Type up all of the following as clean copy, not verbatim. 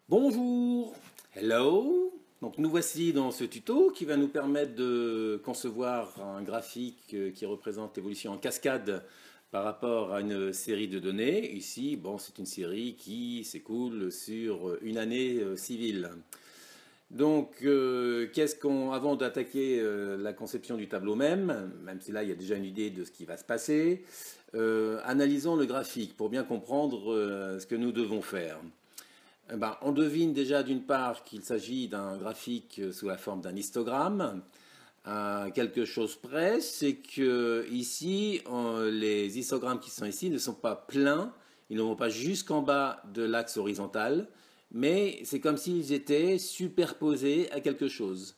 Bonjour, hello. Donc nous voici dans ce tuto qui va nous permettre de concevoir un graphique qui représente l'évolution en cascade par rapport à une série de données. Ici, bon, c'est une série qui s'écoule sur une année civile. Donc, avant d'attaquer la conception du tableau même si là il y a déjà une idée de ce qui va se passer, analysons le graphique pour bien comprendre ce que nous devons faire. On devine déjà d'une part qu'il s'agit d'un graphique sous la forme d'un histogramme. Quelque chose près, c'est que ici, les histogrammes qui sont ici ne sont pas pleins, ils ne vont pas jusqu'en bas de l'axe horizontal, mais c'est comme s'ils étaient superposés à quelque chose.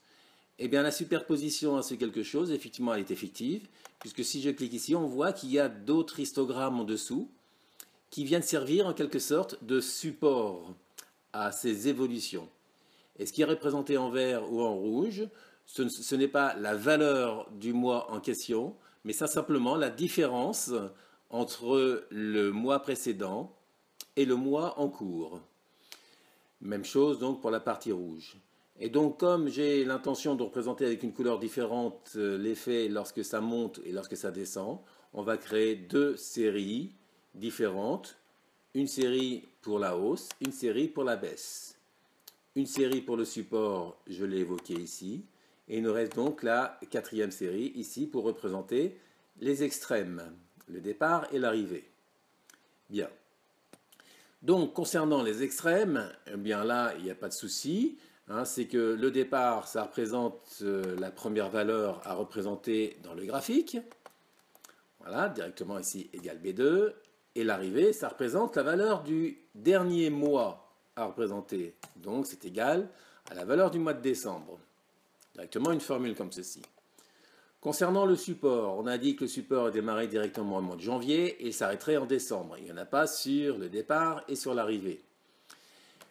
Eh bien, la superposition à ce quelque chose, effectivement, elle est effective, puisque si je clique ici, on voit qu'il y a d'autres histogrammes en dessous qui viennent servir en quelque sorte de support à ces évolutions. Et ce qui est représenté en vert ou en rouge, ce n'est pas la valeur du mois en question, mais ça simplement la différence entre le mois précédent et le mois en cours. Même chose donc pour la partie rouge. Et donc comme j'ai l'intention de représenter avec une couleur différente l'effet lorsque ça monte et lorsque ça descend, on va créer deux séries différentes. Une série pour la hausse, une série pour la baisse. Une série pour le support, je l'ai évoqué ici. Et il nous reste donc la quatrième série ici pour représenter les extrêmes, le départ et l'arrivée. Bien. Donc concernant les extrêmes, eh bien là, il n'y a pas de souci. C'est que le départ, ça représente la première valeur à représenter dans le graphique. Voilà, directement ici égale B2. Et l'arrivée, ça représente la valeur du dernier mois à représenter. Donc c'est égal à la valeur du mois de décembre. Directement une formule comme ceci. Concernant le support, on a dit que le support est démarré directement au mois de janvier et s'arrêterait en décembre. Il n'y en a pas sur le départ et sur l'arrivée.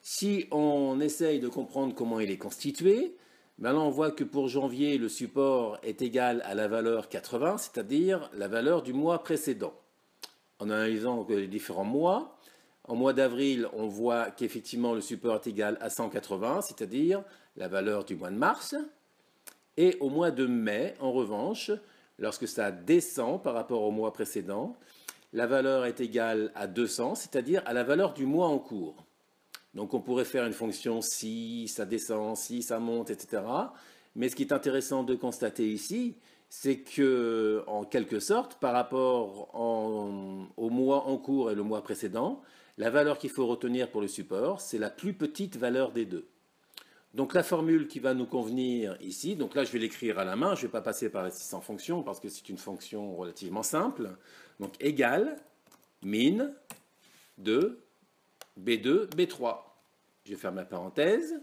Si on essaye de comprendre comment il est constitué, là on voit que pour janvier, le support est égal à la valeur 80, c'est-à-dire la valeur du mois précédent. En analysant les différents mois, en mois d'avril, on voit qu'effectivement le support est égal à 180, c'est-à-dire la valeur du mois de mars. Et au mois de mai, en revanche, lorsque ça descend par rapport au mois précédent, la valeur est égale à 200, c'est-à-dire à la valeur du mois en cours. Donc on pourrait faire une fonction si ça descend, si ça monte, etc. Mais ce qui est intéressant de constater ici, c'est que, en quelque sorte, par rapport au mois en cours et le mois précédent, la valeur qu'il faut retenir pour le support, c'est la plus petite valeur des deux. Donc la formule qui va nous convenir ici, donc là je vais l'écrire à la main, je ne vais pas passer par l'assistant fonction parce que c'est une fonction relativement simple. Donc égale min de B2, B3. Je ferme la parenthèse,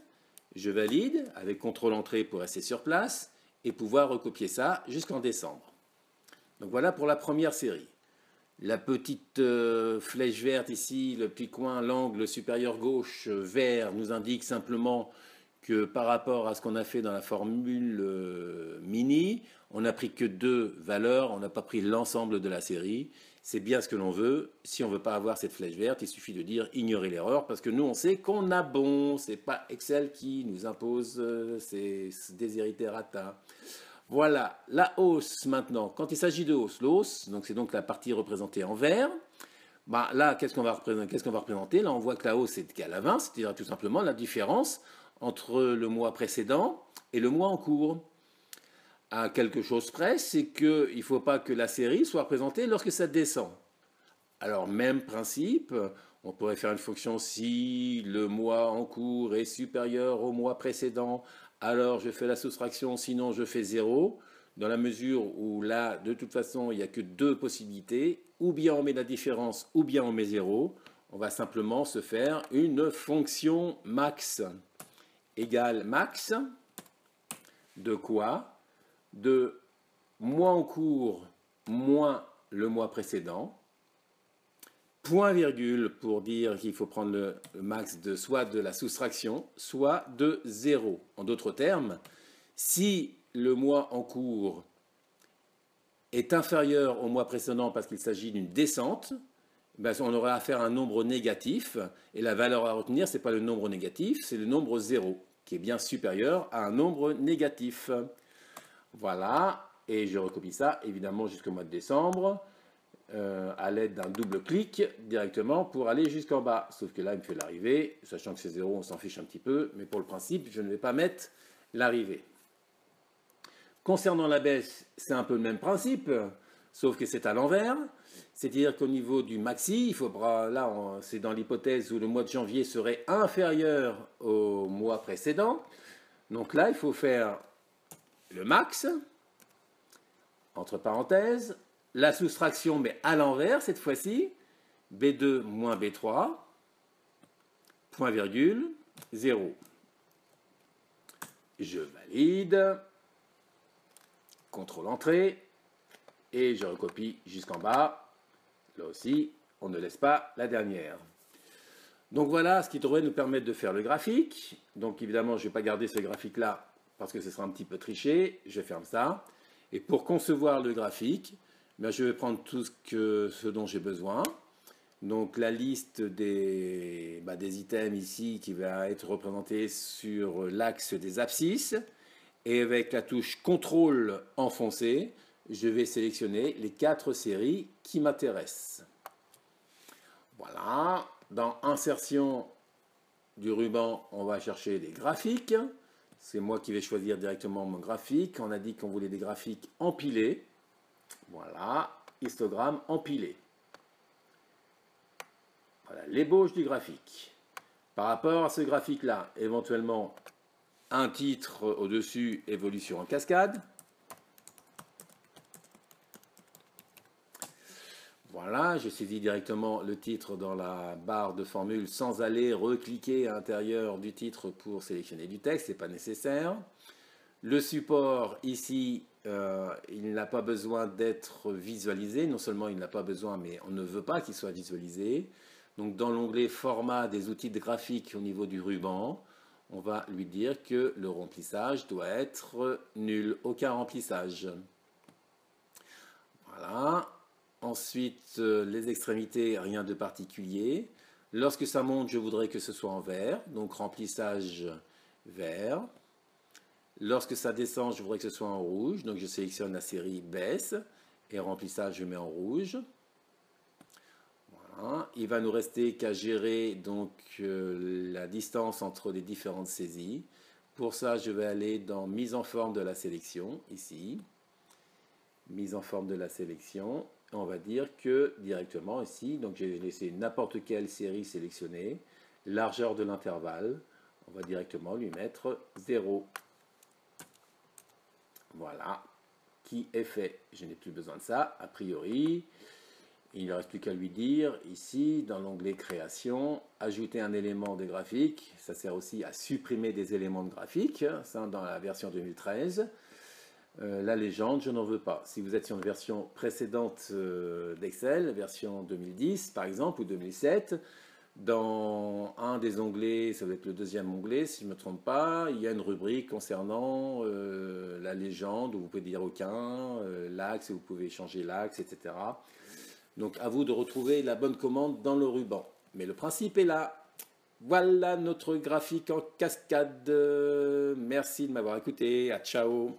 je valide avec CTRL-Entrée pour rester sur place et pouvoir recopier ça jusqu'en décembre. Donc voilà pour la première série. La petite flèche verte ici, le petit coin, l'angle supérieur gauche vert nous indique simplement que par rapport à ce qu'on a fait dans la formule mini, on n'a pris que deux valeurs, on n'a pas pris l'ensemble de la série. C'est bien ce que l'on veut. Si on ne veut pas avoir cette flèche verte, il suffit de dire ignorer l'erreur parce que nous on sait qu'on a bon. Ce n'est pas Excel qui nous impose ces desiderata. Voilà, la hausse maintenant. Quand il s'agit de hausse, l'hausse, donc c'est donc la partie représentée en vert. Là, qu'est-ce qu'on va représenter? Là, on voit que la hausse est égale à 20, c'est-à-dire tout simplement la différence entre le mois précédent et le mois en cours. À quelque chose près, c'est qu'il ne faut pas que la série soit représentée lorsque ça descend. Alors, même principe, on pourrait faire une fonction si le mois en cours est supérieur au mois précédent, alors je fais la soustraction, sinon je fais 0, dans la mesure où là, de toute façon, il n'y a que deux possibilités, ou bien on met la différence, ou bien on met 0. On va simplement se faire une fonction max égale max de quoi? De mois en cours moins le mois précédent, point virgule pour dire qu'il faut prendre le max de soit de la soustraction, soit de 0. En d'autres termes, si le mois en cours est inférieur au mois précédent parce qu'il s'agit d'une descente, ben, on aura affaire à un nombre négatif, et la valeur à retenir, ce n'est pas le nombre négatif, c'est le nombre 0, qui est bien supérieur à un nombre négatif. Voilà, et je recopie ça évidemment jusqu'au mois de décembre, à l'aide d'un double clic directement pour aller jusqu'en bas. Sauf que là, il me fait l'arrivée, sachant que c'est 0, on s'en fiche un petit peu, mais pour le principe, je ne vais pas mettre l'arrivée. Concernant la baisse, c'est un peu le même principe, sauf que c'est à l'envers. C'est-à-dire qu'au niveau du maxi, il faudra, là, c'est dans l'hypothèse où le mois de janvier serait inférieur au mois précédent. Donc là, il faut faire le max, entre parenthèses, la soustraction, mais à l'envers cette fois-ci, B2 moins B3, point virgule, 0. Je valide, contrôle entrée, et je recopie jusqu'en bas. Là aussi, on ne laisse pas la dernière. Donc voilà ce qui devrait nous permettre de faire le graphique. Donc évidemment, je ne vais pas garder ce graphique-là parce que ce sera un petit peu triché. Je ferme ça. Et pour concevoir le graphique, ben, je vais prendre tout ce dont j'ai besoin. Donc la liste des items ici qui va être représentée sur l'axe des abscisses. Et avec la touche CTRL enfoncée, je vais sélectionner les 4 séries qui m'intéressent. Voilà. Dans Insertion du ruban, on va chercher des graphiques. C'est moi qui vais choisir directement mon graphique. On a dit qu'on voulait des graphiques empilés. Voilà. Histogramme empilé. Voilà l'ébauche du graphique. Par rapport à ce graphique-là, éventuellement un titre au-dessus, évolution en cascade. Voilà, je saisis directement le titre dans la barre de formule sans aller recliquer à l'intérieur du titre pour sélectionner du texte, ce n'est pas nécessaire. Le support ici, il n'a pas besoin d'être visualisé, non seulement il n'a pas besoin, mais on ne veut pas qu'il soit visualisé. Donc dans l'onglet format des outils de graphique au niveau du ruban, on va lui dire que le remplissage doit être nul, aucun remplissage. Voilà. Ensuite, les extrémités, rien de particulier. Lorsque ça monte, je voudrais que ce soit en vert, donc remplissage vert. Lorsque ça descend, je voudrais que ce soit en rouge, donc je sélectionne la série baisse et remplissage, je mets en rouge. Voilà. Il va nous rester qu'à gérer donc la distance entre les différentes saisies. Pour ça, je vais aller dans mise en forme de la sélection, ici. Mise en forme de la sélection. On va dire que directement ici, donc j'ai laissé n'importe quelle série sélectionnée, largeur de l'intervalle, on va directement lui mettre 0. Voilà, qui est fait. Je n'ai plus besoin de ça, a priori. Il ne reste plus qu'à lui dire, ici, dans l'onglet création, ajouter un élément de graphique. Ça sert aussi à supprimer des éléments de graphique, ça dans la version 2013. La légende, je n'en veux pas. Si vous êtes sur une version précédente d'Excel, version 2010 par exemple, ou 2007, dans un des onglets, ça va être le deuxième onglet, si je ne me trompe pas, il y a une rubrique concernant la légende, où vous pouvez dire aucun, l'axe, vous pouvez changer l'axe, etc. Donc à vous de retrouver la bonne commande dans le ruban. Mais le principe est là. Voilà notre graphique en cascade. Merci de m'avoir écouté. À ciao.